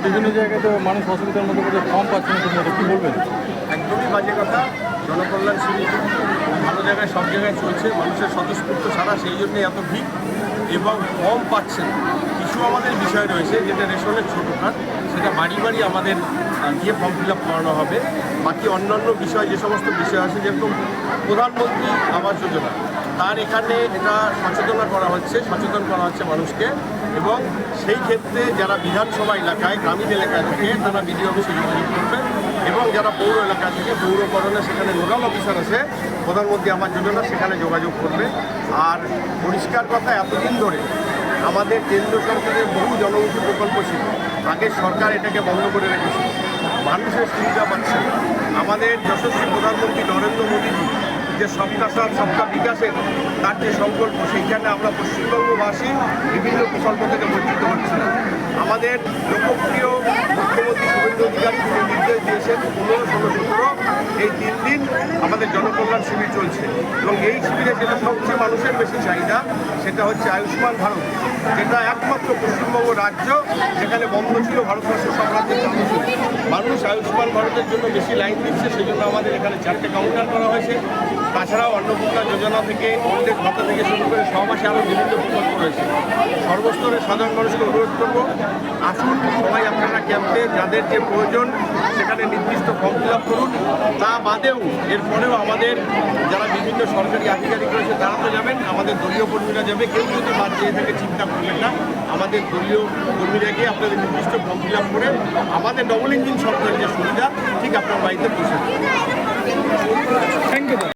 বিভিন্ন জায়গায় তো মানুষ অসুবিধার মধ্যে পড়ে ফর্ম পাচ্ছে না ঠিকমতো, কী বলবেন? একদমই বাজে কথা। জনকল্যাণ শিবির ভালো জায়গায় সব জায়গায় চলছে, মানুষের স্বতঃস্ফূর্ত ছাড়া, সেই জন্যই এত ভিড় এবং ফর্ম পাচ্ছেন। কিছু আমাদের বিষয় রয়েছে যেটা রেশনের ছোটোখাট, সেটা বাড়ি বাড়ি আমাদের গিয়ে ফর্ম ফিল আপ করানো হবে। বাকি অন্যান্য বিষয় যে সমস্ত বিষয় আছে, যেরকম প্রধানমন্ত্রী আবাস যোজনা, তার এখানে এটা সচেতন করা হচ্ছে মানুষকে। এবং সেই ক্ষেত্রে যারা বিধানসভা এলাকায়, গ্রামীণ এলাকায় থেকে, তারা বিডিও অফিসে যোগাযোগ করবে। এবং যারা পৌর এলাকা থেকে, পৌরকরণে সেখানে নোডাল অফিসার আছে প্রধানমন্ত্রী আবাস যোজনা, সেখানে যোগাযোগ করবে। আর পরিষ্কার কথা, এতদিন ধরে আমাদের কেন্দ্র সরকারের বহু জনমুখী প্রকল্প ছিল, আগের সরকার এটাকে বন্ধ করে রেখেছে, মানুষের সুবিধা পাচ্ছে। আমাদের যশস্বী প্রধানমন্ত্রী নরেন্দ্র মোদীজি যে সবকা সাথ সবকা বিকাশের তার যে সংকল্প, সেইখানে আমরা পশ্চিমবঙ্গবাসী বিভিন্ন প্রকল্প থেকে বঞ্চিত হচ্ছি না। আমাদের লোকপ্রিয় মুখ্যমন্ত্রী শুভেন্দু অধিকারী তিনি নির্দেশ দিয়েছেন 15, 16, 17 এই 3 দিন আমাদের জনকল্যাণ শিবির চলছে। এবং এই শিবিরে যেটা সবচেয়ে মানুষের বেশি চাহিদা, সেটা হচ্ছে আয়ুষ্মান ভারত, যেটা একমাত্র পশ্চিমবঙ্গ রাজ্য যেখানে বন্ধ ছিল, ভারতবর্ষের সব রাজ্যে চালু ছিল। মানুষ আয়ুষ্মান ভারতের জন্য বেশি লাইন দিচ্ছে, সেই জন্য আমাদের এখানে 4টে কাউন্টার করা হয়েছে। তাছাড়াও অন্নপূর্ণা যোজনা থেকে, ওল্ডেজ ভাতা থেকে শুরু করে সহবাসে আরও বিভিন্ন প্রকল্প রয়েছে। সর্বস্তরের সাধারণ মানুষকে অনুরোধ করব, আসুন সবাই আপনারা ক্যাম্পে, যাদের যে প্রয়োজন সেখানে নির্দিষ্ট ফর্ম ফিল আপ করুন। তা বাদেও এরপরেও আমাদের যারা বিভিন্ন সরকারি আধিকারিক রয়েছে তারা তো যাবেন, আমাদের দলীয় কর্মীরা যাবে। কেউ যদি বাদ দিয়ে থেকে চিন্তা করবেন না, আমাদের দলীয় কর্মীরা গিয়ে আপনাদের নির্দিষ্ট ফর্ম ফিল আপ করে আমাদের ডবল ইঞ্জিন সরকারের যে সুবিধা ঠিক আপনার বাড়িতে পৌঁছে দেবে। Thank you.